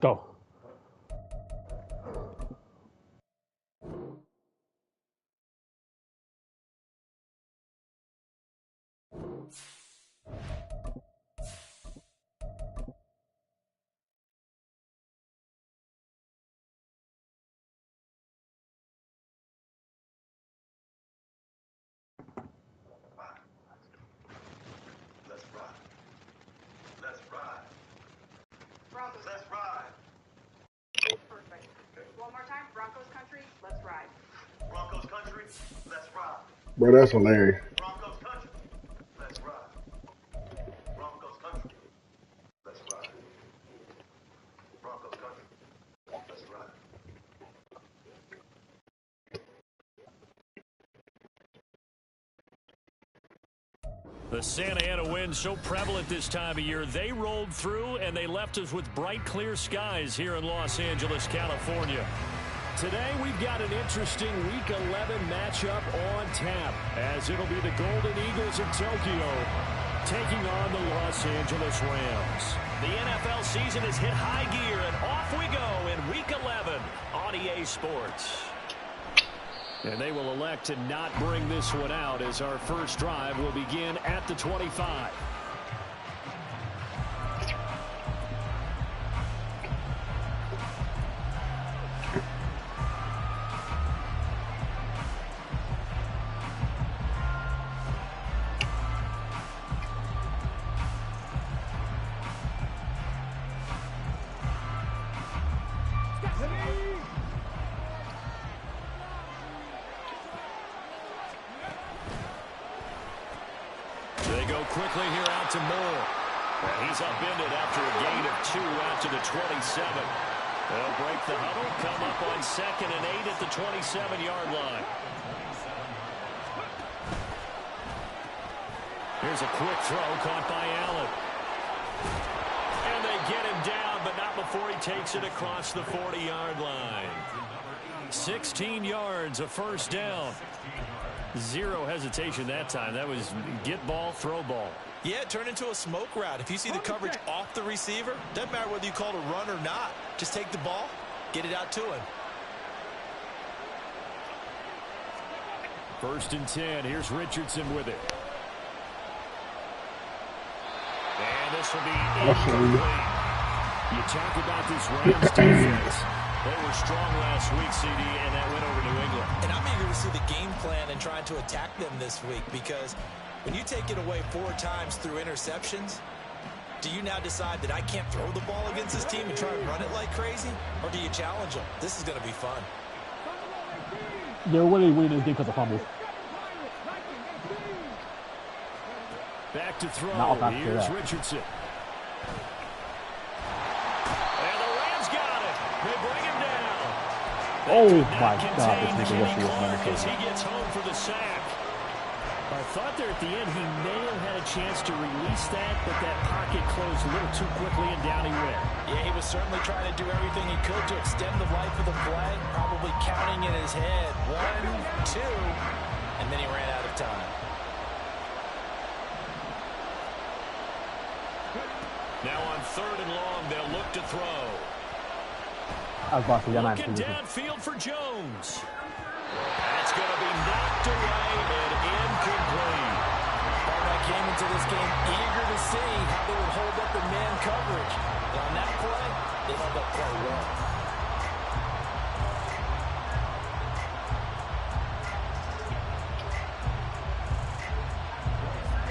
Go. Bro, that's hilarious. Broncos country. Let's ride. Broncos country. Let's ride. Broncos country. Let's ride. The Santa Ana wind so prevalent this time of year. They rolled through and they left us with bright, clear skies here in Los Angeles, California. Today, we've got an interesting Week 11 matchup on tap, as it'll be the Golden Eagles of Tokyo taking on the Los Angeles Rams. The NFL season has hit high gear, and off we go in Week 11 on EA Sports. And they will elect to not bring this one out, as our first drive will begin at the 25. Quickly here out to Moore. And he's upended after a gain of 2 out to the 27. They'll break the huddle, come up on 2nd and 8 at the 27-yard line. Here's a quick throw caught by Allen. And they get him down, but not before he takes it across the 40-yard line. 16 yards, a first down. Zero hesitation that time. That was get ball, throw ball. Yeah, it turned into a smoke route. If you see the coverage off the receiver, doesn't matter whether you call it a run or not. Just take the ball, get it out to him. 1st and 10. Here's Richardson with it. And this will be incomplete. You talk about this Rams defense. They were strong last week, CD, and that went over New England. And I'm eager to see the game plan and trying to attack them this week, because when you take it away 4 times through interceptions, do you now decide that I can't throw the ball against this team and try and run it like crazy? Or do you challenge them? This is going to be fun. They're really winning this game because of fumbles. Back to throw. Here's Richardson. They bring him down. Oh my God, this is as he gets home for the sack. I thought there at the end he may have had a chance to release that, but that pocket closed a little too quickly and down he went. Yeah, he was certainly trying to do everything he could to extend the life of the play, probably counting in his head 1, 2, and then he ran out of time. Now on 3rd and long, they'll look to throw. Looking downfield for Jones. That's going to be knocked away and incomplete. Harbaugh came into this game eager to see how they would hold up in man coverage. And on that play, they held up quite well.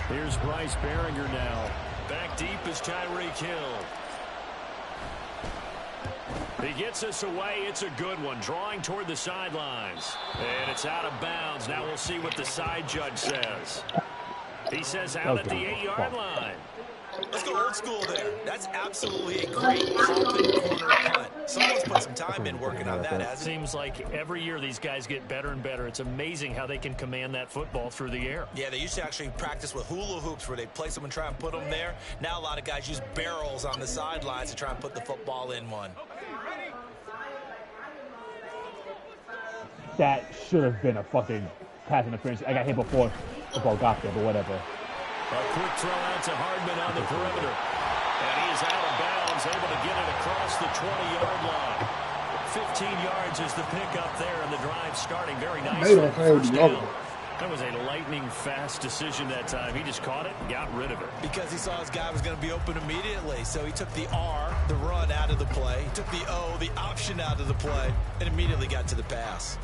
Here's Bryce Behringer now. Back deep is Tyreek Hill. He gets us away. It's a good one. Drawing toward the sidelines. And it's out of bounds. Now we'll see what the side judge says. He says out at the 8-yard line. Let's go old school there. That's absolutely a great popping corner punt. Someone's put some time in working on that, hasn't it? Seems like every year these guys get better and better. It's amazing how they can command that football through the air. Yeah, they used to actually practice with hula hoops where they place them and try and put them there. Now a lot of guys use barrels on the sidelines to try and put the football in one. That should have been a fucking pass interference. I got hit before the ball got there, but whatever. A quick throw out to Hardman on the perimeter. And he is out of bounds, able to get it across the 20-yard line. 15 yards is the pickup there, and the drive starting very nicely. First down. That was a lightning-fast decision that time. He just caught it and got rid of it. Because he saw his guy was going to be open immediately. So he took the R, the run, out of the play. He took the O, the option, out of the play, and immediately got to the pass.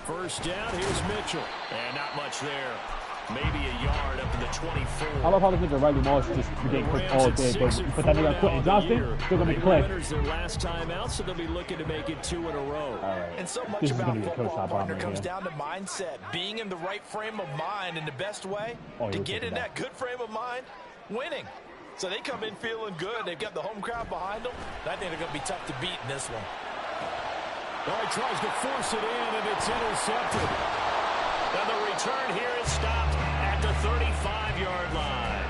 First down, here's Mitchell. And not much there. Maybe a yard up to the 24. I love how this nigga Riley Moss just getting quick all day, but that nigga Quentin Johnston, still gonna be quick. Winners their last time out, so they'll be looking to make it 2 in a row. Right. And so much This is about gonna be a football, partner, right comes here. down to mindset. Being in the right frame of mind, and the best way to get in that good frame of mind, winning. So they come in feeling good. They've got the home crowd behind them. I think they're going to be tough to beat in this one. Well, he tries to force it in, and it's intercepted. And the return here is stopped at the 35-yard line.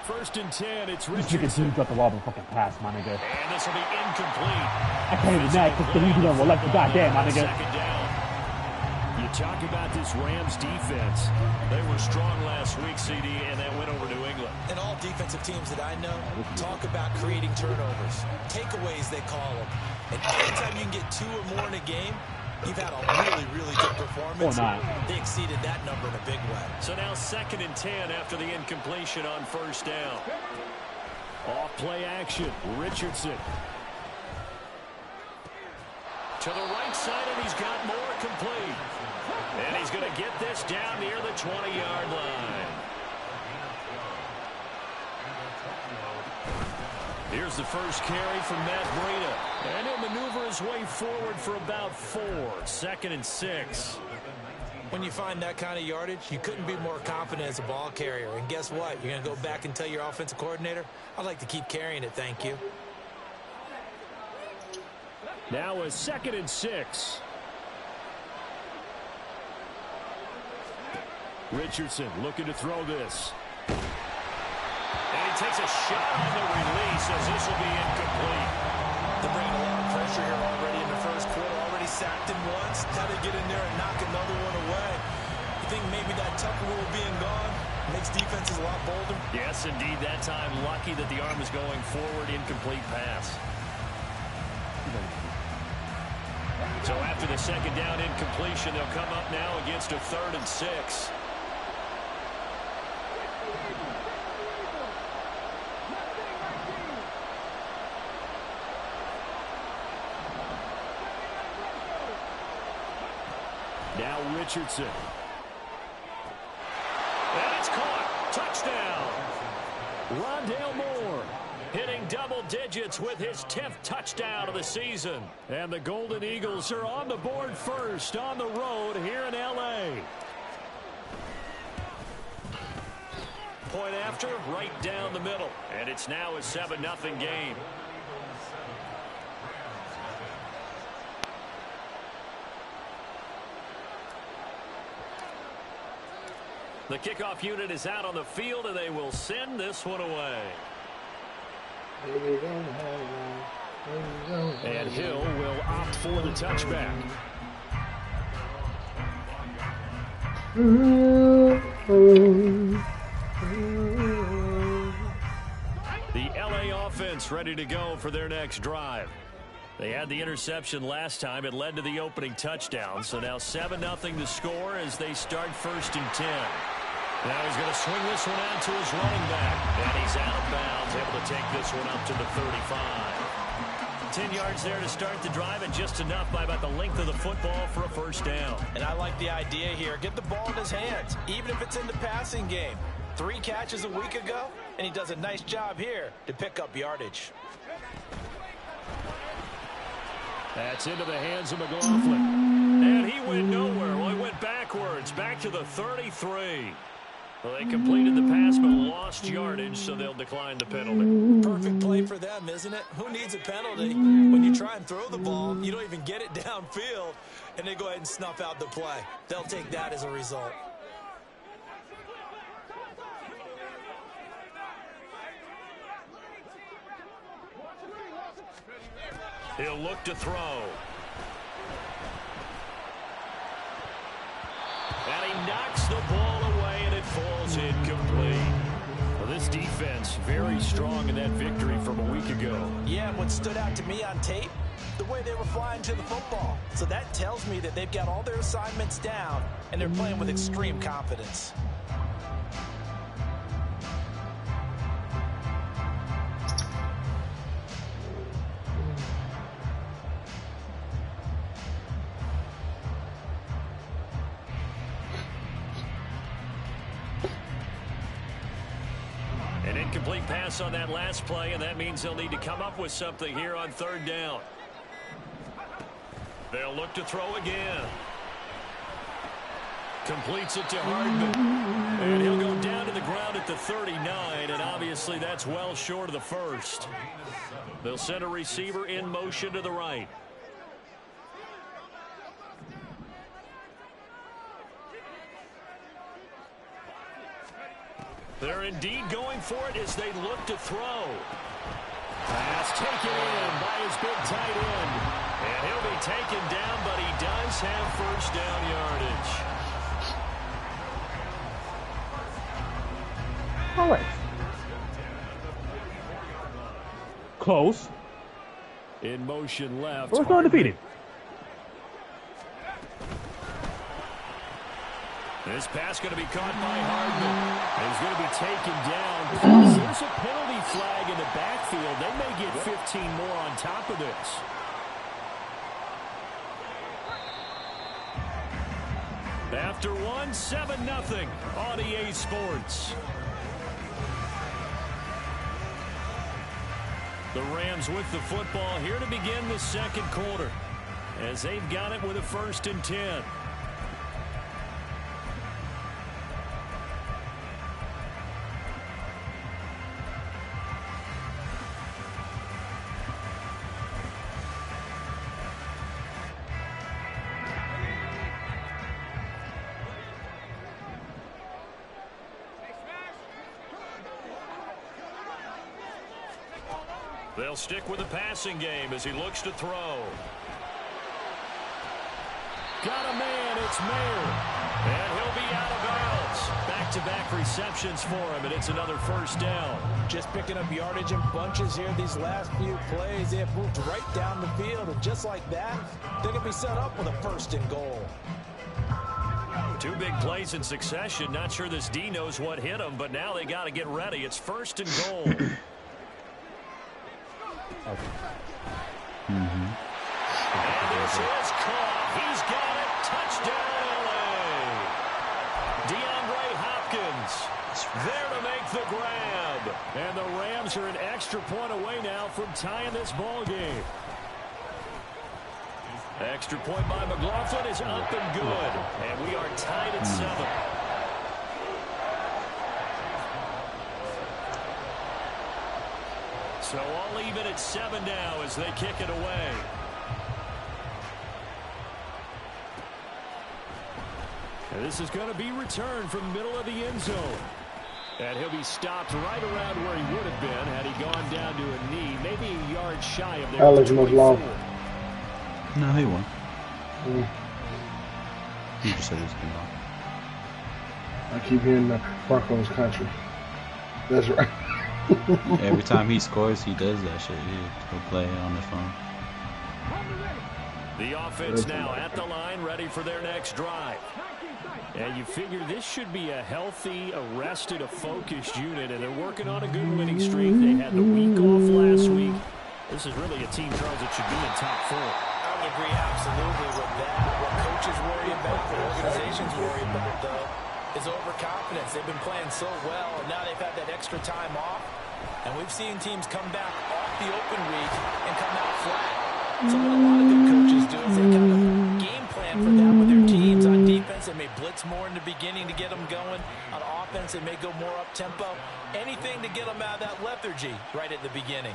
First and 10, it's Richardson. This nigga got the ball and fucking pass, my nigga. And this will be incomplete. I can't even mad because the reason will let the goddamn, my nigga. Second down. You talk about this Rams defense. They were strong last week, CD, and that went over New England. And all defensive teams that I know talk about creating turnovers. Takeaways, they call them. And anytime you can get 2 or more in a game, you've had a really, really good performance. Or not. They exceeded that number in a big way. So now 2nd and 10 after the incompletion on first down. Off play action, Richardson. To the right side, and he's got more complete. And he's going to get this down near the 20-yard line. Here's the first carry from Matt Breida. And he'll maneuver his way forward for about 4. 2nd and 6. When you find that kind of yardage, you couldn't be more confident as a ball carrier. And guess what? You're going to go back and tell your offensive coordinator, I'd like to keep carrying it, thank you. Now a 2nd and 6. Richardson looking to throw this. And he takes a shot on the release as this will be incomplete. They're bringing a lot of pressure here already in the first quarter. Already sacked him once. Now they get in there and knock another one away. You think maybe that Tucker rule being gone makes defenses a lot bolder? Yes, indeed. That time, lucky that the arm is going forward. Incomplete pass. So after the 2nd down incompletion, they'll come up now against a 3rd and 6. Now Richardson. And it's caught. Touchdown. Rondale Moore hitting double digits with his 10th touchdown of the season. And the Golden Eagles are on the board first on the road here in L.A. Point after, right down the middle. And it's now a 7-0 game. The kickoff unit is out on the field, and they will send this one away. And Hill will opt for the touchback. The LA offense ready to go for their next drive. They had the interception last time. It led to the opening touchdown. So now 7-0 to score as they start 1st and 10. Now he's going to swing this one out to his running back. And he's out of bounds, able to take this one up to the 35. 10 yards there to start the drive, and just enough by about the length of the football for a first down. And I like the idea here. Get the ball in his hands, even if it's in the passing game. 3 catches a week ago, and he does a nice job here to pick up yardage. That's into the hands of McLaughlin. And he went nowhere. Well, he went backwards, back to the 33. Well, they completed the pass but lost yardage, so they'll decline the penalty. Perfect play for them, isn't it? Who needs a penalty when you try and throw the ball, you don't even get it downfield, and they go ahead and snuff out the play. They'll take that as a result. He'll look to throw. And he knocks the ball away, and it falls incomplete. Well, this defense very strong in that victory from a week ago. Yeah, what stood out to me on tape, the way they were flying to the football. So that tells me that they've got all their assignments down, and they're playing with extreme confidence. An incomplete pass on that last play, and that means they'll need to come up with something here on third down. They'll look to throw again. Completes it to Hardman. And he'll go down to the ground at the 39, and obviously that's well short of the first. They'll send a receiver in motion to the right. They're indeed going for it as they look to throw. Pass taken in by his big tight end. And he'll be taken down, but he does have first down yardage. All right. Close. In motion left. We're still undefeated. This pass going to be caught by Hardman. He's going to be taken down. Plus, there's a penalty flag in the backfield. They may get 15 more on top of this. After one, 7-0 on EA Sports. The Rams with the football here to begin the second quarter, as they've got it with a 1st and 10. They'll stick with the passing game as he looks to throw. Got a man, it's Mayer. And he'll be out of bounds. Back-to-back receptions for him, and it's another first down. Just picking up yardage in bunches here these last few plays. They have moved right down the field, and just like that, they're going to be set up with a 1st and goal. 2 big plays in succession. Not sure this D knows what hit him, but now they got to get ready. It's 1st and goal. And there's his caught. He's got it. Touchdown, LA. DeAndre Hopkins there to make the grab. And the Rams are an extra point away now from tying this ball game. Extra point by McLaughlin is up and good. And we are tied at 7. So all even at 7 now as they kick it away. And this is going to be returned from the middle of the end zone. And he'll be stopped right around where he would have been had he gone down to a knee, maybe a yard shy of their Alex McLaughlin. No, he won. He just said he was going to. I keep hearing the Broncos country. That's right. Every time he scores, he does that shit. He'll play on the phone. The offense now at the line, ready for their next drive. And you figure this should be a healthy, a rested, a focused unit, and they're working on a good winning streak. They had the week off last week. This is really a team, Charles, that should be in top 4. I would agree absolutely with that. What coaches worry about, what organizations worry about, though, is overconfidence. They've been playing so well, and now they've had that extra time off. And we've seen teams come back off the open week and come out flat. So what a lot of good coaches do is they kind of game plan plan for that with their teams. On defense, they may blitz more in the beginning to get them going. On offense, they may go more up-tempo. Anything to get them out of that lethargy right at the beginning.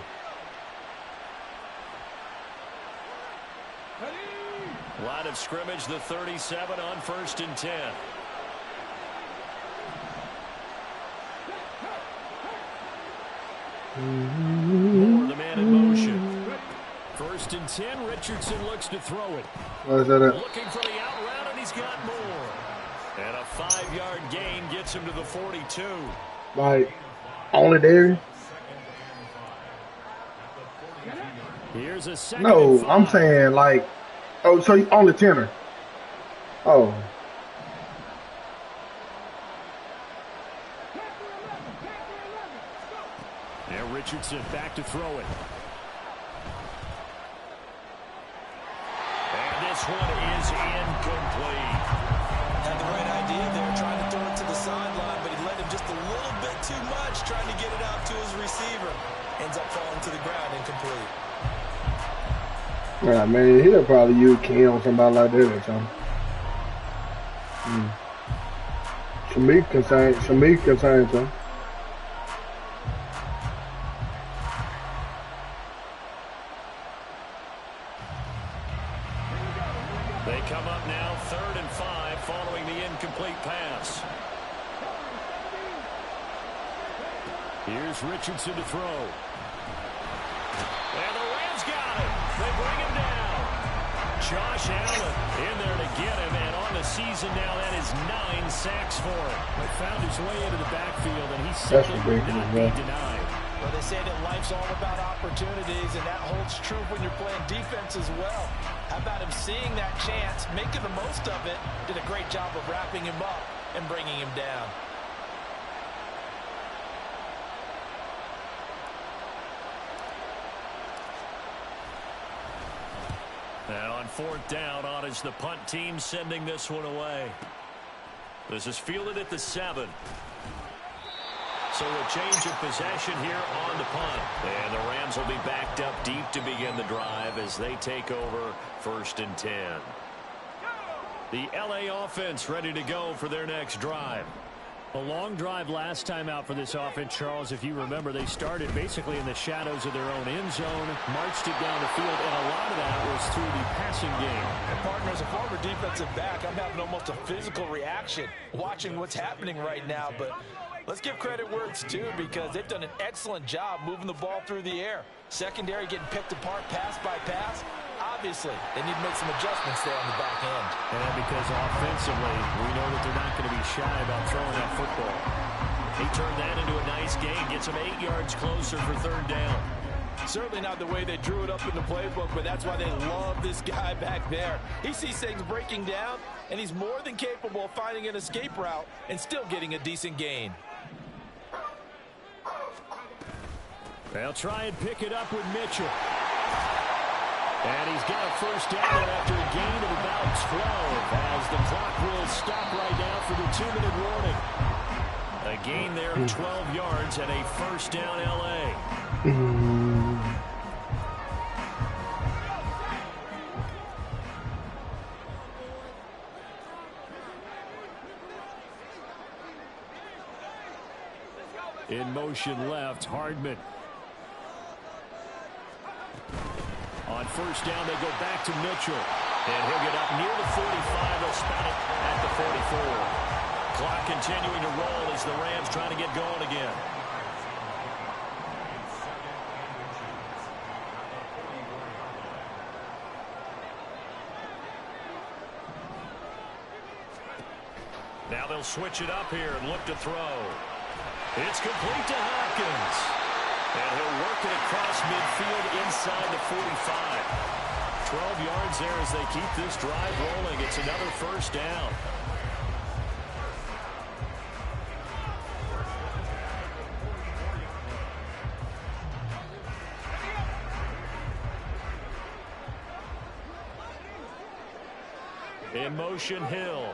Line of scrimmage, the 37 on 1st and 10. Moore, the man in motion. 1st and 10, Richardson looks to throw it. Looking for the out route, and he's got more. And a 5-yard gain gets him to the 42. Like, only there? Here's a second. No, I'm saying like, oh, so you only 10er. Oh. Now Richardson back to throw it. And this one is incomplete. Had the right idea there, trying to throw it to the sideline, but he led him just a little bit too much, trying to get it out to his receiver. Ends up falling to the ground, incomplete. Yeah, man, he'll probably use Ken on somebody like that or something. Shamik can say something. They come up now 3rd and 5 following the incomplete pass. Here's Richardson to throw. And the Rams got it. They bring him down. Josh Allen in there to get him, and on the season now, that is 9 sacks for him. He found his way into the backfield, and he simply will not be denied. Well, they say that life's all about opportunities, and that holds true when you're playing defense as well. How about him seeing that chance, making the most of it, did a great job of wrapping him up and bringing him down. Now on 4th down, on is the punt team sending this one away. This is fielded at the 7. So a change of possession here on the punt. And the Rams will be backed up deep to begin the drive as they take over 1st and 10. The LA offense ready to go for their next drive. A long drive last time out for this offense, Charles. If you remember, they started basically in the shadows of their own end zone, marched it down the field, and a lot of that was through the passing game. And partner, as a former defensive back, I'm having almost a physical reaction watching what's happening right now. But let's give credit where it's due, because they've done an excellent job moving the ball through the air. Secondary getting picked apart pass by pass. Obviously, they need to make some adjustments there on the back end. And because offensively, we know that they're not going to be shy about throwing that football. He turned that into a nice gain, gets him 8 yards closer for 3rd down. Certainly not the way they drew it up in the playbook, but that's why they love this guy back there. He sees things breaking down, and he's more than capable of finding an escape route and still getting a decent gain. They'll try and pick it up with Mitchell. And he's got a 1st down after a gain of about 12 as the clock will stop right now for the 2-minute warning. A gain there of 12 yards and a 1st down LA. In motion left, Hardman. On 1st down, they go back to Mitchell. And he'll get up near the 45. They'll spot it at the 44. Clock continuing to roll as the Rams trying to get going again. Now they'll switch it up here and look to throw. It's complete to Hopkins. And he'll work it across midfield inside the 45. 12 yards there as they keep this drive rolling. It's another 1st down. In motion, Hill.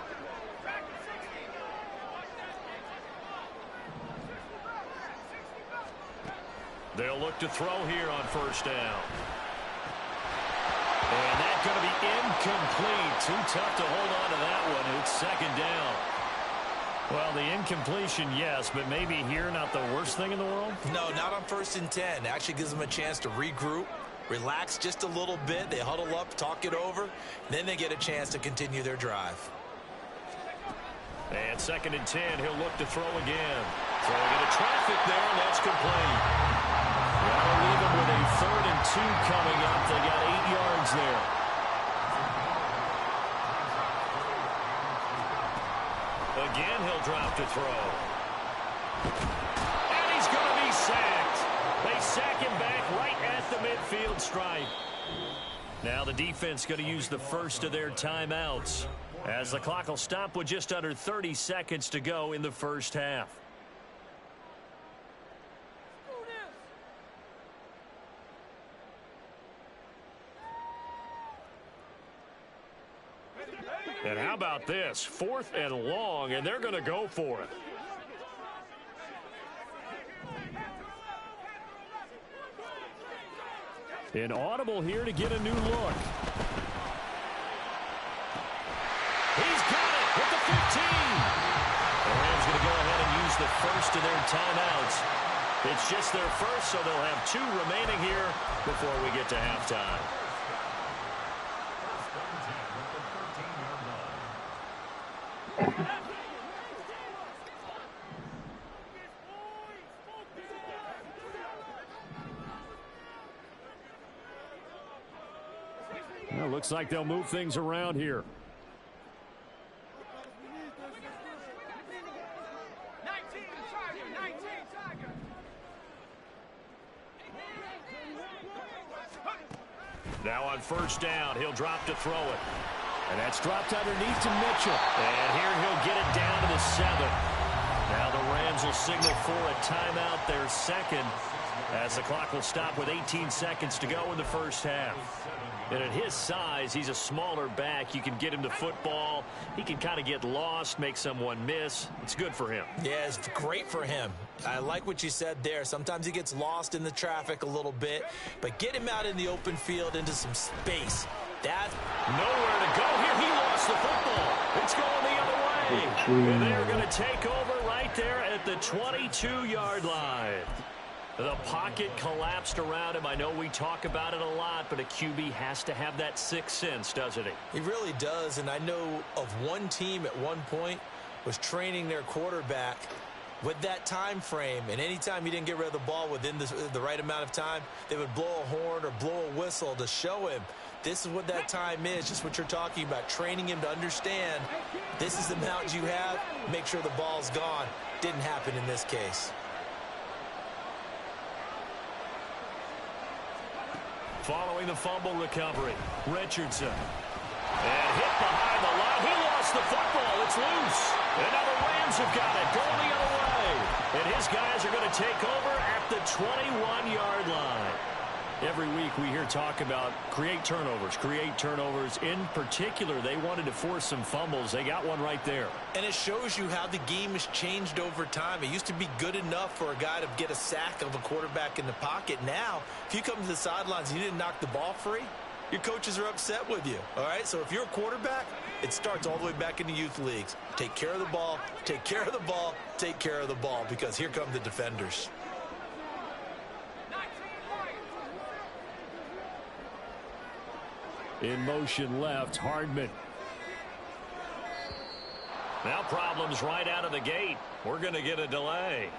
They'll look to throw here on 1st down. And that going to be incomplete. Too tough to hold on to that one. It's second down. Well, the incompletion, yes, but maybe here not the worst thing in the world? No, not on 1st and 10. Actually gives them a chance to regroup, relax just a little bit. They huddle up, talk it over, then they get a chance to continue their drive. And 2nd and 10, he'll look to throw again. Throwing into traffic there, and that's complete. That'll leave him with a 3rd and 2 coming up. They got 8 yards there. Again, he'll drop to throw. And he's going to be sacked. They sack him back right at the midfield stripe. Now the defense going to use the first of their timeouts, as the clock will stop with just under 30 seconds to go in the first half. And how about this? 4th and long, and they're going to go for it. Inaudible here to get a new look. He's got it at the 15. The Rams going to go ahead and use the first of their timeouts. It's just their first, so they'll have 2 remaining here before we get to halftime. Well, looks like they'll move things around here. Now on 1st down, he'll drop to throw it. And that's dropped underneath to Mitchell. And here he'll get it down to the 7. Now the Rams will signal for a timeout, their 2nd, as the clock will stop with 18 seconds to go in the first half. And at his size, he's a smaller back. You can get him the football. He can kind of get lost, make someone miss. It's good for him. Yeah, it's great for him. I like what you said there. Sometimes he gets lost in the traffic a little bit, but get him out in the open field into some space. That's nowhere to go here. He lost the football. It's going the other way. And they're going to take over right there at the 22-yard line. The pocket collapsed around him. I know we talk about it a lot, but a QB has to have that 6th sense, doesn't he? He really does, and I know of one team at one point was training their quarterback with that time frame, and anytime he didn't get rid of the ball within the right amount of time, they would blow a horn or blow a whistle to show him this is what that time is, just what you're talking about, training him to understand this is the amount you have, make sure the ball's gone. Didn't happen in this case. Following the fumble recovery, Richardson. And hit behind the line. He lost the football. It's loose. And now the Rams have got it going the other way. And his guys are going to take over at the 21-yard line. Every week we hear talk about create turnovers. In particular, they wanted to force some fumbles. They got one right there. And it shows you how the game has changed over time. It used to be good enough for a guy to get a sack of a quarterback in the pocket. Now, if you come to the sidelines and you didn't knock the ball free, your coaches are upset with you. All right, so if you're a quarterback, it starts all the way back in the youth leagues. Take care of the ball, take care of the ball, take care of the ball, because here come the defenders. In motion left, Hardman. Now problems right out of the gate. We're going to get a delay.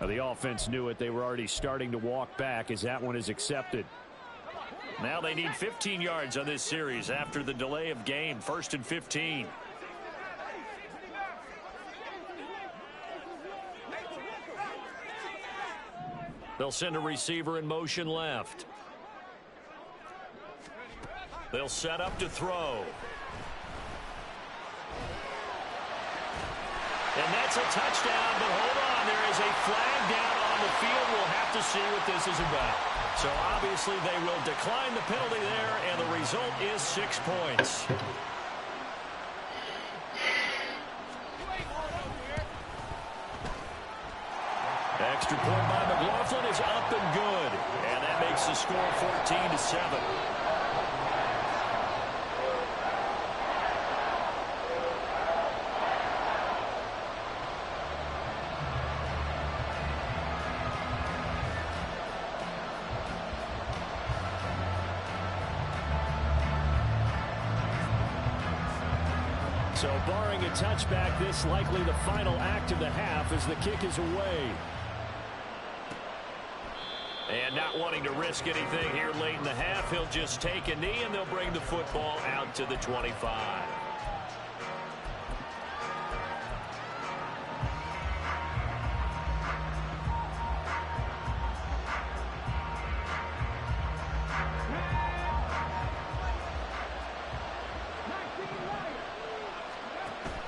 Now the offense knew it. They were already starting to walk back as that one is accepted. Now they need 15 yards on this series after the delay of game. 1st and 15. They'll send a receiver in motion left. They'll set up to throw. And that's a touchdown, but hold on. There is a flag down on the field. We'll have to see what this is about. So obviously they will decline the penalty there, and the result is 6 points. Extra point by McLaughlin is up and good. And that makes the score 14-7. So barring a touchback, this likely the final act of the half as the kick is away. And not wanting to risk anything here late in the half, he'll just take a knee and they'll bring the football out to the 25.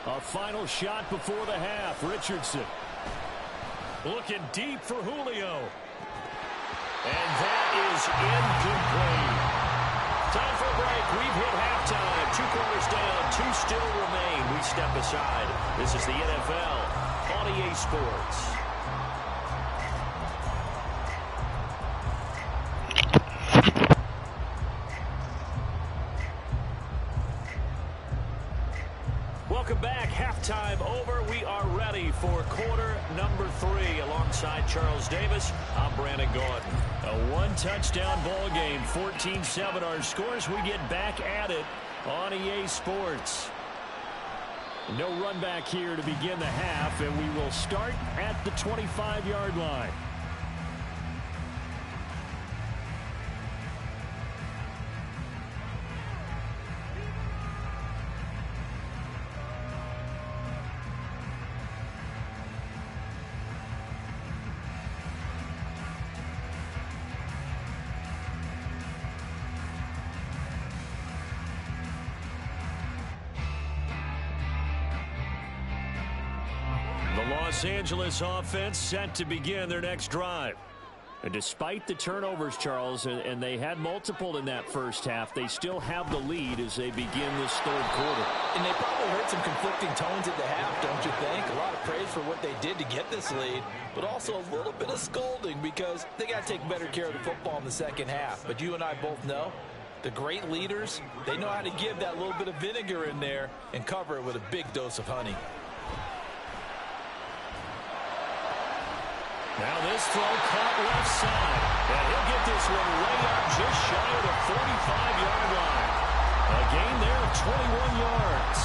A final shot before the half. Richardson looking deep for Julio. And that is incomplete. Time for a break. We've hit halftime. 2 quarters down, 2 still remain. We step aside. This is the NFL on EA Sports. Welcome back. Halftime over. We are ready for quarter number 3. Alongside Charles Davis, I'm Brandon Gordon. A 1-touchdown ball game. 14-7 our scores. We get back at it on EA Sports. No run back here to begin the half, and we will start at the 25-yard line. Los Angeles offense set to begin their next drive. And despite the turnovers, Charles, and they had multiple in that first half, they still have the lead as they begin this third quarter. And they probably heard some conflicting tones at the half, don't you think? A lot of praise for what they did to get this lead, but also a little bit of scolding because they got to take better care of the football in the second half. But you and I both know the great leaders, they know how to give that little bit of vinegar in there and cover it with a big dose of honey. Now this throw caught left side. And he'll get this one way up just shy of the 45-yard line. A gain there of 21 yards.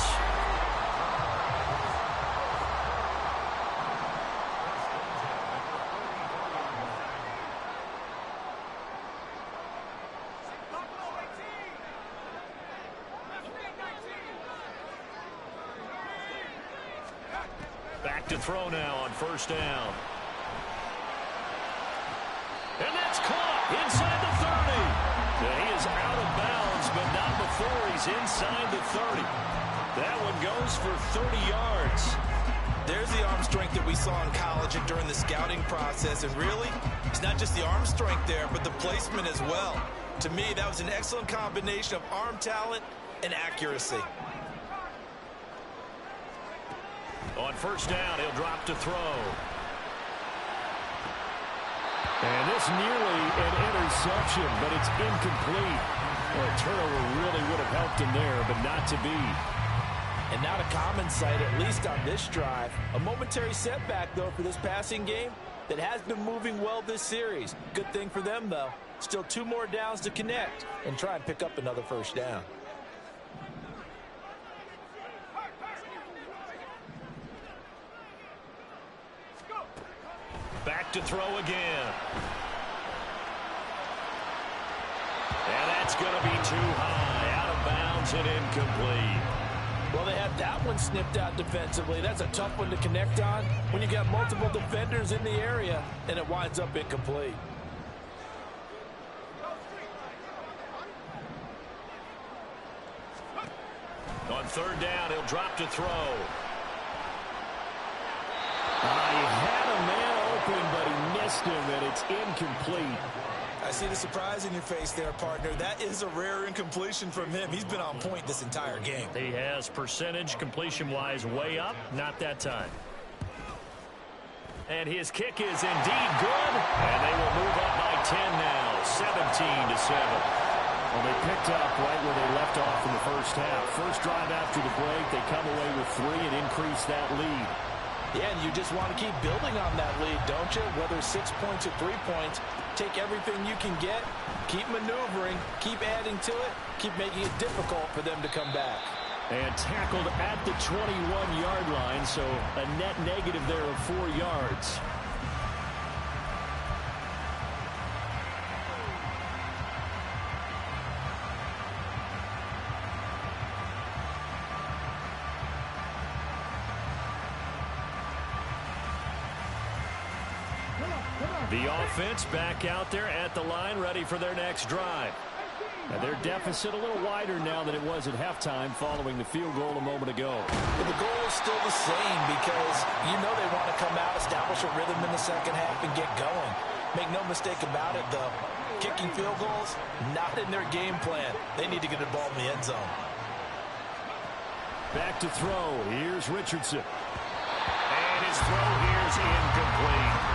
Back to throw now on first down. And that's caught inside the 30. And he is out of bounds, but not before he's inside the 30. That one goes for 30 yards. There's the arm strength that we saw in college and during the scouting process. And really, it's not just the arm strength there, but the placement as well. To me, that was an excellent combination of arm talent and accuracy. On first down, he'll drop to throw. And this nearly an interception, but it's incomplete. Well, a turnover really would have helped him there, but not to be. And not a common sight, at least on this drive. A momentary setback, though, for this passing game that has been moving well this series. Good thing for them, though. Still 2 more downs to connect and try and pick up another first down. Back to throw again. And that's going to be too high. Out of bounds and incomplete. Well, they had that one snipped out defensively. That's a tough one to connect on when you got multiple defenders in the area, and it winds up incomplete. On third down, he'll drop to throw. He had a man open, but he missed him, and it's incomplete. I see the surprise in your face there, partner. That is a rare incompletion from him. He's been on point this entire game. He has percentage completion-wise way up. Not that time. And his kick is indeed good. And they will move up by 10 now, 17-7. Well, they picked up right where they left off in the first half. First drive after the break, they come away with 3 and increase that lead. Yeah, and you just want to keep building on that lead, don't you? Whether 6 points or 3 points, take everything you can get, keep maneuvering, keep adding to it, keep making it difficult for them to come back. And tackled at the 21-yard line, so a net negative there of 4 yards. The offense back out there at the line, ready for their next drive. And their deficit a little wider now than it was at halftime following the field goal a moment ago. But the goal is still the same because you know they want to come out, establish a rhythm in the second half, and get going. Make no mistake about it, though. Kicking field goals, not in their game plan. They need to get the ball in the end zone. Back to throw. Here's Richardson. And his throw here is incomplete.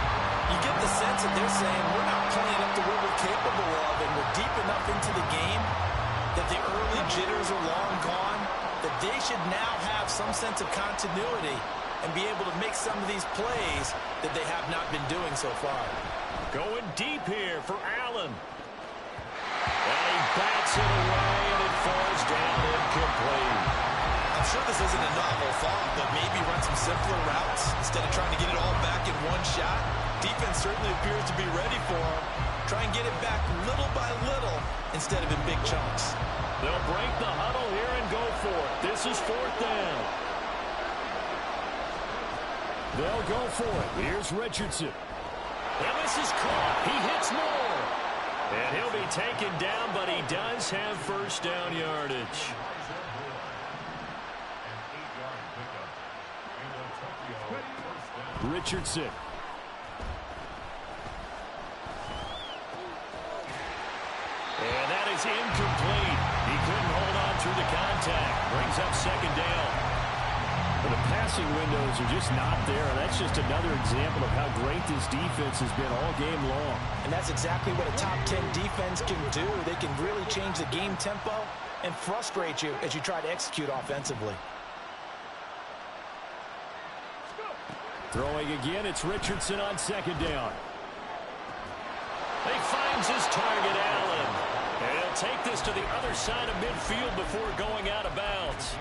You get the sense that they're saying we're not playing up to what we're capable of, and we're deep enough into the game that the early jitters are long gone, that they should now have some sense of continuity and be able to make some of these plays that they have not been doing so far. Going deep here for Allen. And he bats it away, and it falls down incomplete. I'm sure this isn't a novel thought, but maybe run some simpler routes instead of trying to get it all back in one shot. Defense certainly appears to be ready for him. Try and get it back little by little instead of in big chunks. They'll break the huddle here and go for it. This is 4th down. They'll go for it. Here's Richardson. And this is caught. He hits more. And he'll be taken down, but he does have first down yardage. Richardson. And that is incomplete. He couldn't hold on through the contact. Brings up 2nd down. But the passing windows are just not there. That's just another example of how great this defense has been all game long. And that's exactly what a top 10 defense can do. They can really change the game tempo and frustrate you as you try to execute offensively. Throwing again, it's Richardson on 2nd down. He finds his target, Allen. And he'll take this to the other side of midfield before going out of bounds.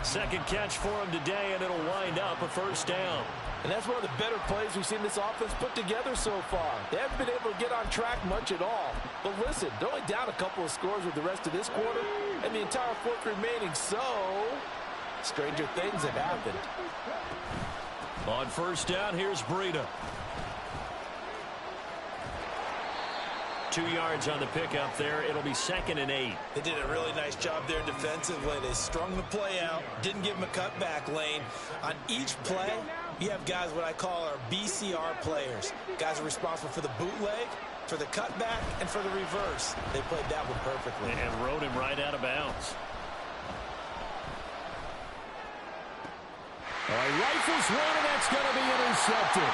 2nd catch for him today, and it'll wind up a first down. And that's one of the better plays we've seen this offense put together so far. They haven't been able to get on track much at all. But listen, they're only down a couple of scores with the rest of this quarter, and the entire 4th remaining, so stranger things have happened. On first down, here's Breida. 2 yards on the pickup there. It'll be 2nd and 8. They did a really nice job there defensively. They strung the play out, didn't give him a cutback lane. On each play, you have guys what I call our BCR players. Guys are responsible for the bootleg, for the cutback, and for the reverse. They played that one perfectly. And rode him right out of bounds. All right, rifles one, and that's going to be intercepted.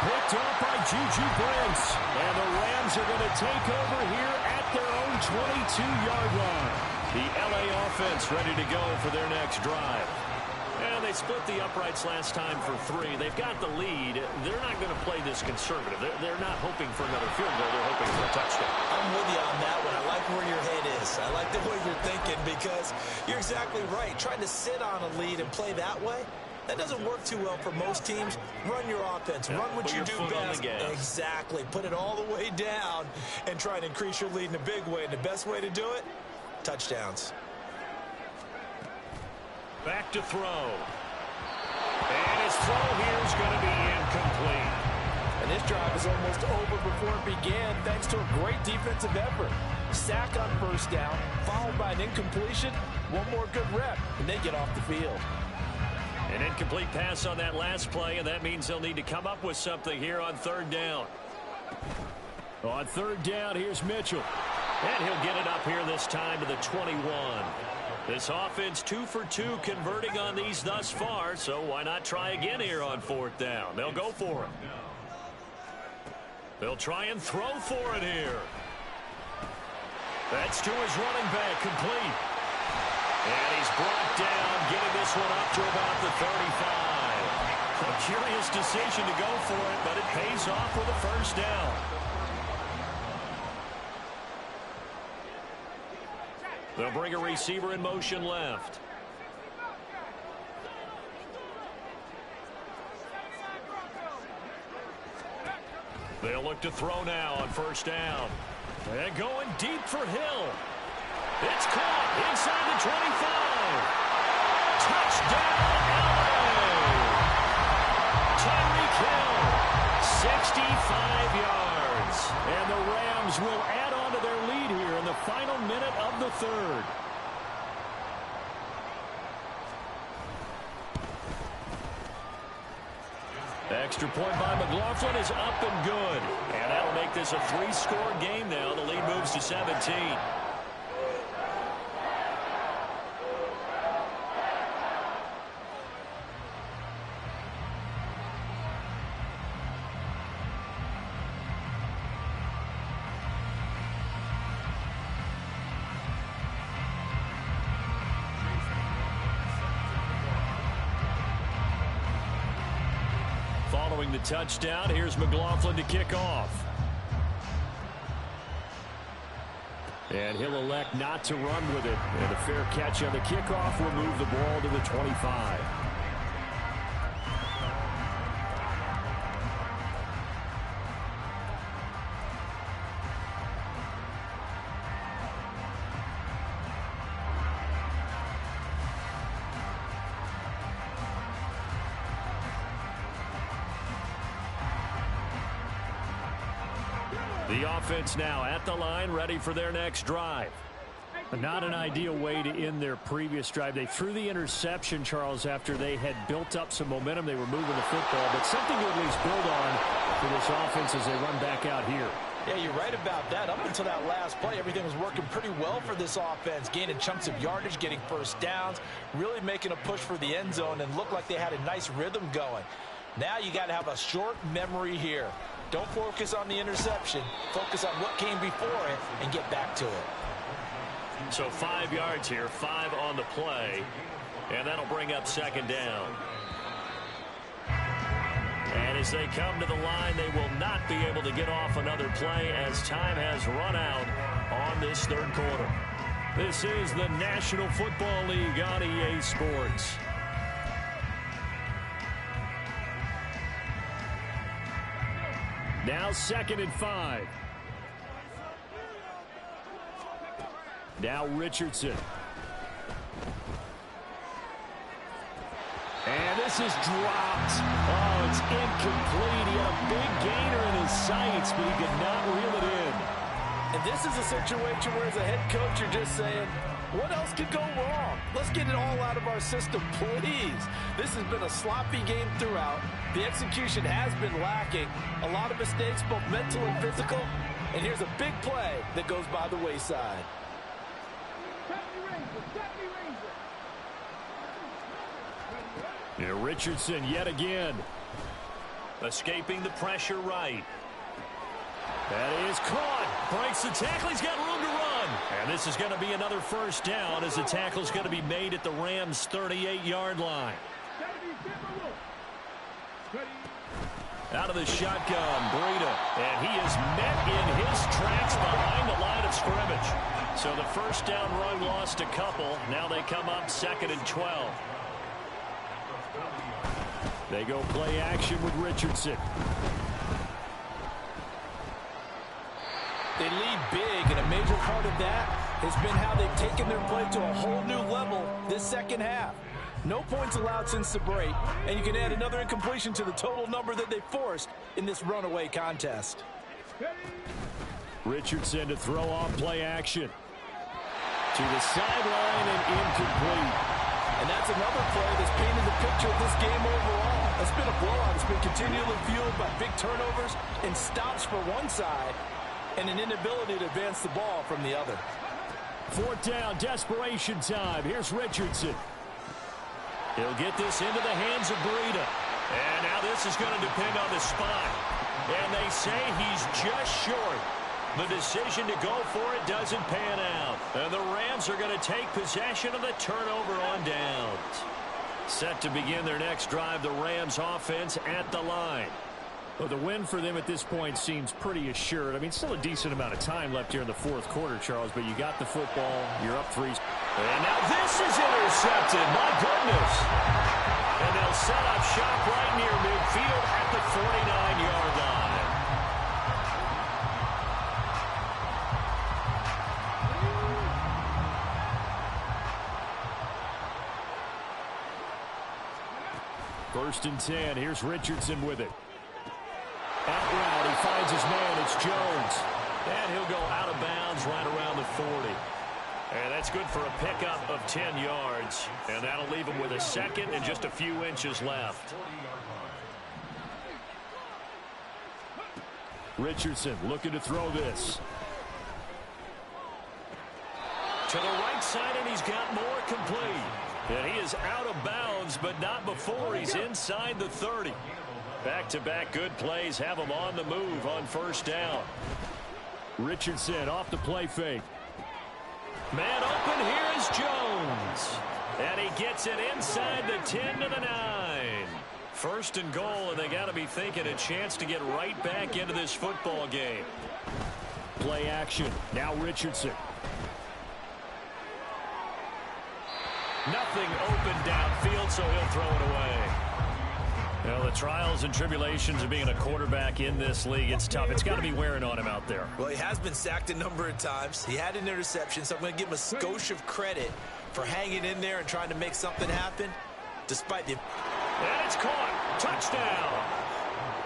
Picked up by Juju Brents. And the Rams are going to take over here at their own 22-yard line. The LA offense ready to go for their next drive. And they split the uprights last time for 3. They've got the lead. They're not going to play this conservative. They're not hoping for another field goal. They're hoping for a touchdown. I'm with you on that one. I like where your head is. I like the way you're thinking because you're exactly right. Trying to sit on a lead and play that way, that doesn't work too well for most teams. Run your offense. Run what you do best. Exactly. Put it all the way down and try and increase your lead in a big way. And the best way to do it, touchdowns. Back to throw. And his throw here is going to be incomplete. And this drive is almost over before it began thanks to a great defensive effort. Sack on first down, followed by an incompletion, one more good rep, and they get off the field. An incomplete pass on that last play, and that means they'll need to come up with something here on 3rd down. On 3rd down, here's Mitchell. And he'll get it up here this time to the 21. This offense 2 for 2 converting on these thus far, so why not try again here on 4th down? They'll go for it. They'll try and throw for it here. That's to his running back, complete. And he's brought down, getting this one up to about the 35. A curious decision to go for it, but it pays off with a first down. They'll bring a receiver in motion left. They'll look to throw now on first down. And going deep for Hill. It's caught inside the 25. Touchdown, LA! Tyreek Hill, 65 yards. And the Rams will add on to their lead here in the final minute of the third. Extra point by McLaughlin is up and good. And that'll make this a 3-score game now. The lead moves to 17. Following the touchdown, here's McLaughlin to kick off. And he'll elect not to run with it. And a fair catch on the kickoff will move the ball to the 25. The offense now at the line, ready for their next drive. Not an ideal way to end their previous drive. They threw the interception, Charles, after they had built up some momentum. They were moving the football, but something to at least build on for this offense as they run back out here. Yeah, you're right about that. Up until that last play, everything was working pretty well for this offense, gaining chunks of yardage, getting first downs, really making a push for the end zone, and looked like they had a nice rhythm going. Now you got to have a short memory here. Don't focus on the interception. Focus on what came before it and get back to it. So 5 yards here, 5 on the play, and that'll bring up second down. And as they come to the line, they will not be able to get off another play as time has run out on this third quarter. This is the National Football League on EA Sports. Now 2nd and 5. Now Richardson. And this is dropped. Oh, it's incomplete. He had a big gainer in his sights, but he could not reel it in. And this is a situation where as a head coach, you're just saying, what else could go wrong? Let's get it all out of our system, please. This has been a sloppy game throughout. The execution has been lacking. A lot of mistakes, both mental and physical. And here's a big play that goes by the wayside. Yeah, Richardson yet again. Escaping the pressure right. That is caught. Breaks the tackle. He's got room to run. And this is going to be another first down as the tackle is going to be made at the Rams' 38-yard line. Out of the shotgun, Breida. And he is met in his tracks behind the line of scrimmage. So the first down run lost a couple. Now they come up 2nd and 12. They go play action with Richardson. They lead big, and a major part of that has been how they've taken their play to a whole new level this second half. No points allowed since the break, and you can add another incompletion to the total number that they forced in this runaway contest. Richardson to throw off play action. To the sideline and incomplete. And that's another play that's painted the picture of this game overall. It's been a blowout. It's been continually fueled by big turnovers and stops for one side and an inability to advance the ball from the other. 4th down, desperation time. Here's Richardson. He'll get this into the hands of Breida. And now this is going to depend on the spot. And they say he's just short. The decision to go for it doesn't pan out. And the Rams are going to take possession of the turnover on downs. Set to begin their next drive, the Rams offense at the line. Well, the win for them at this point seems pretty assured. I mean, still a decent amount of time left here in the 4th quarter, Charles, but you got the football. You're up 3. And now this is intercepted. My goodness. And they'll set up shop right near midfield at the 49-yard line. First and 10. Here's Richardson with it. Out route, he finds his man. It's Jones. And he'll go out of bounds right around the 40. And that's good for a pickup of 10 yards. And that'll leave him with a second and just a few inches left. Richardson looking to throw this. To the right side, and he's got more complete. And he is out of bounds, but not before he's inside the 30. Back-to-back good plays have him on the move on first down. Richardson off the play fake. Man open, here is Jones. And he gets it inside the 10 to the 9. First and goal, and they got to be thinking a chance to get right back into this football game. Play action. Now Richardson. Nothing open downfield, so he'll throw it away. You know, the trials and tribulations of being a quarterback in this league, it's tough. It's got to be wearing on him out there. Well, he has been sacked a number of times. He had an interception, so I'm going to give him a skosh of credit for hanging in there and trying to make something happen, despite the... And it's caught. Touchdown.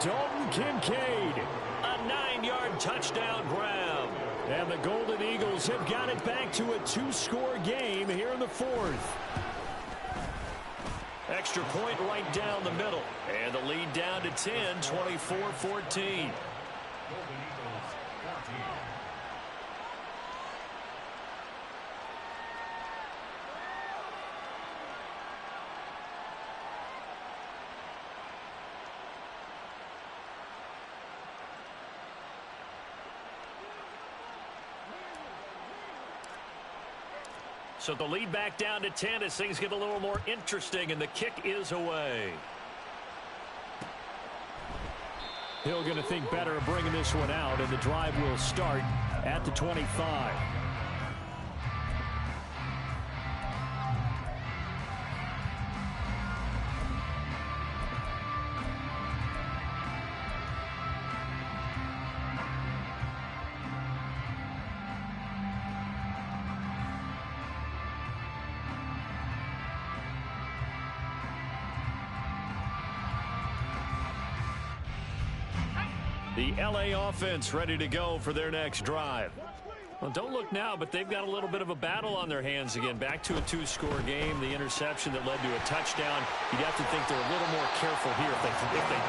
Dalton Kincaid. A 9-yard touchdown grab. And the Golden Eagles have got it back to a 2-score game here in the 4th. Extra point right down the middle. And the lead down to 10, 24-14. So the lead back down to 10 as things get a little more interesting, and the kick is away. Hill going to think better of bringing this one out, and the drive will start at the 25. The LA offense ready to go for their next drive. Well, don't look now, but they've got a little bit of a battle on their hands again. Back to a 2-score game. The interception that led to a touchdown. You'd have to think they're a little more careful here if they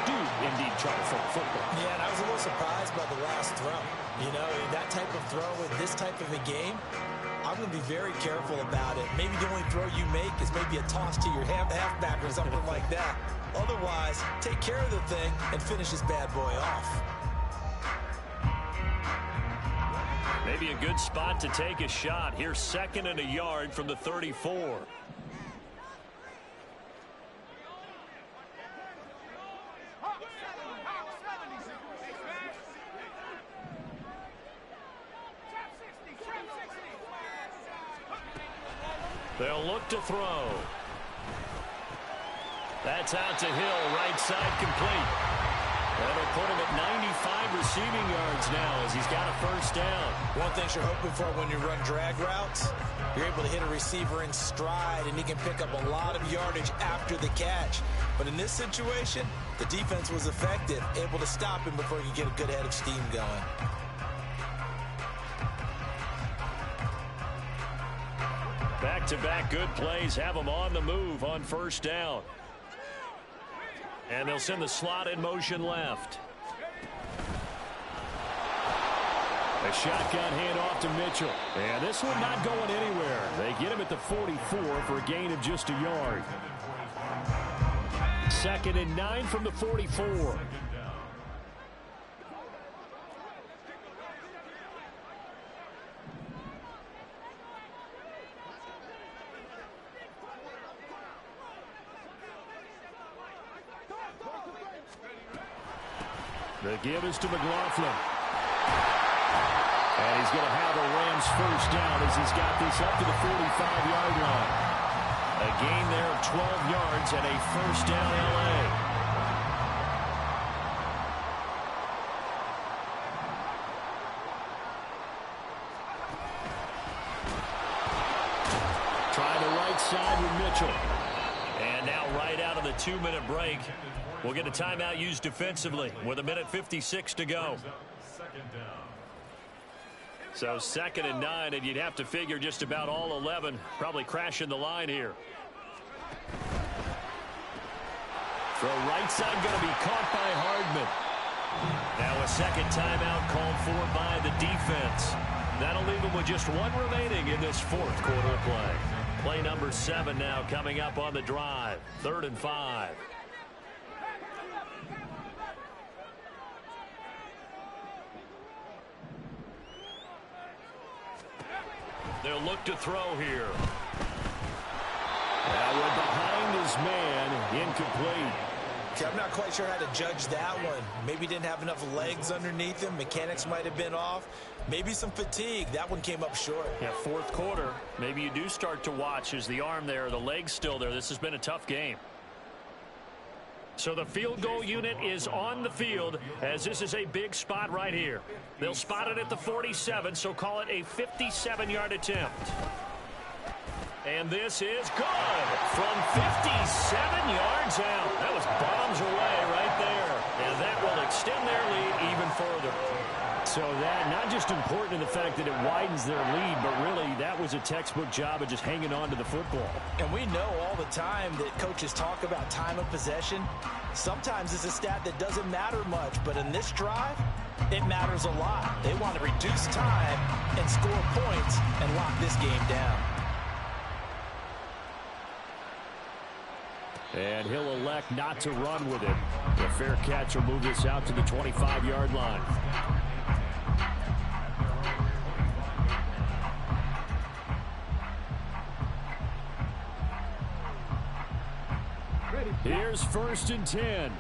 do indeed try to throw football. Yeah, and I was a little surprised by the last throw. You know, that type of throw in this type of a game, I'm going to be very careful about it. Maybe the only throw you make is maybe a toss to your halfback or something like that. Otherwise, take care of the thing and finish this bad boy off. Maybe a good spot to take a shot. Here's 2nd and a yard from the 34. They'll look to throw. That's out to Hill, right side complete. That'll put him at 95 receiving yards now as he's got a first down. One thing you're hoping for when you run drag routes, you're able to hit a receiver in stride, and he can pick up a lot of yardage after the catch. But in this situation, the defense was effective, able to stop him before he could get a good head of steam going. Back-to-back good plays have him on the move on first down. And they'll send the slot in motion left. A shotgun handoff to Mitchell. And this one not going anywhere. They get him at the 44 for a gain of just a yard. 2nd and 9 from the 44. The give is to McLaughlin. And he's going to have a Rams first down as he's got this up to the 45-yard line. A gain there of 12 yards and a first down LA. Trying the right side with Mitchell. And now right right out of the 2-minute break. We'll get a timeout used defensively with 1:56 to go. So 2nd and 9, and you'd have to figure just about all 11 probably crashing the line here. Throw right side going to be caught by Hardman. Now a second timeout called for by the defense. That'll leave them with just one remaining in this 4th quarter of play. Play number 7 now coming up on the drive. 3rd and 5. They'll look to throw here. Now we're behind his man, incomplete. I'm not quite sure how to judge that one. Maybe didn't have enough legs underneath him. Mechanics might have been off. Maybe some fatigue. That one came up short. Yeah, 4th quarter. Maybe you do start to watch. Is the arm there, the leg's still there? This has been a tough game. So the field goal unit is on the field as this is a big spot right here. They'll spot it at the 47, so call it a 57-yard attempt. And this is good from 57 yards out. That was bombs away right there. And that will extend their lead even further. So that not just important in the fact that it widens their lead, but really that was a textbook job of just hanging on to the football. And we know all the time that coaches talk about time of possession. Sometimes it's a stat that doesn't matter much, but in this drive, it matters a lot. They want to reduce time and score points and lock this game down. And he'll elect not to run with it. The fair catch will move this out to the 25-yard line. Here's 1st and 10.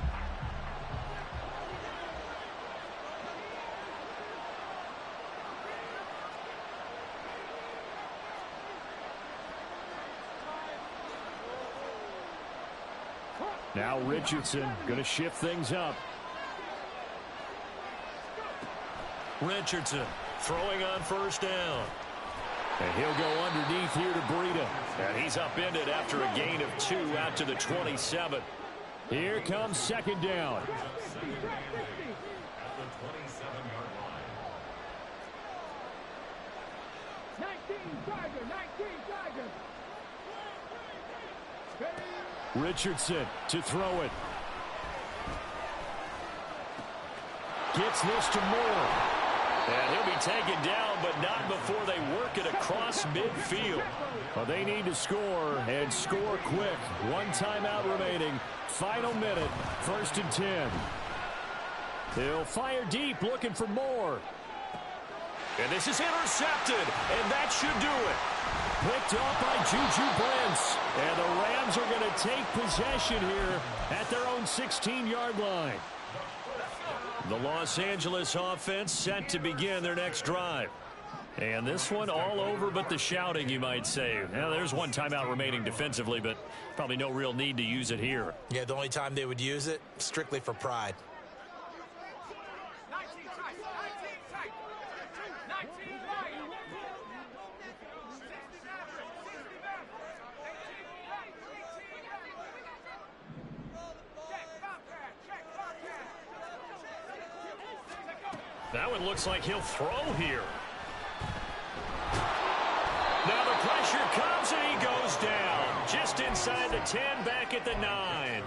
Now Richardson going to shift things up. Richardson throwing on 1st down. And he'll go underneath here to Breida. And he's upended after a gain of 2 out to the 27. Here comes 2nd down. Richardson to throw it. Gets this to Moore. And he'll be taken down, but not before they work it across midfield. Well, they need to score, and score quick. 1 timeout remaining. Final minute, 1st and 10. He'll fire deep, looking for Moore. And this is intercepted, and that should do it. Picked up by Juju Brents. And the Rams are going to take possession here at their own 16-yard line. The Los Angeles offense set to begin their next drive. And this one all over but the shouting, you might say. Now, there's 1 timeout remaining defensively, but probably no real need to use it here. Yeah, the only time they would use it, strictly for pride. That one looks like he'll throw here. Now the pressure comes and he goes down. Just inside the 10, back at the 9.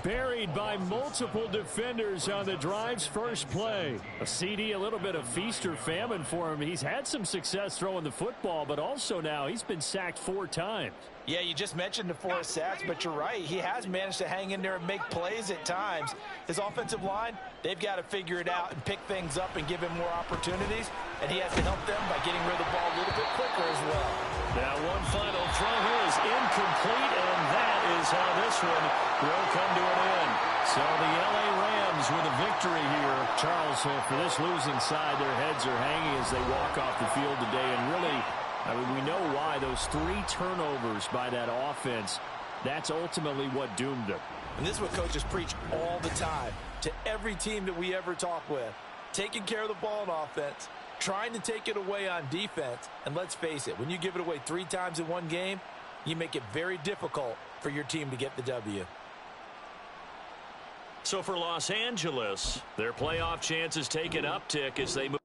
Buried by multiple defenders on the drive's first play. A CD, a little bit of feast or famine for him. He's had some success throwing the football, but also now he's been sacked 4 times. Yeah, you just mentioned the 4 sacks, but you're right. He has managed to hang in there and make plays at times. His offensive line, they've got to figure it out and pick things up and give him more opportunities, and he has to help them by getting rid of the ball a little bit quicker as well. Now one final throw here is incomplete, and that is how this one will come to an end. So the L.A. Rams with a victory here. Charles, for this losing side, their heads are hanging as they walk off the field today, and really, I mean, we know why. Those 3 turnovers by that offense, that's ultimately what doomed them. And this is what coaches preach all the time to every team that we ever talk with. Taking care of the ball on offense, trying to take it away on defense. And let's face it, when you give it away 3 times in one game, you make it very difficult for your team to get the W. So for Los Angeles, their playoff chances take an uptick as they move.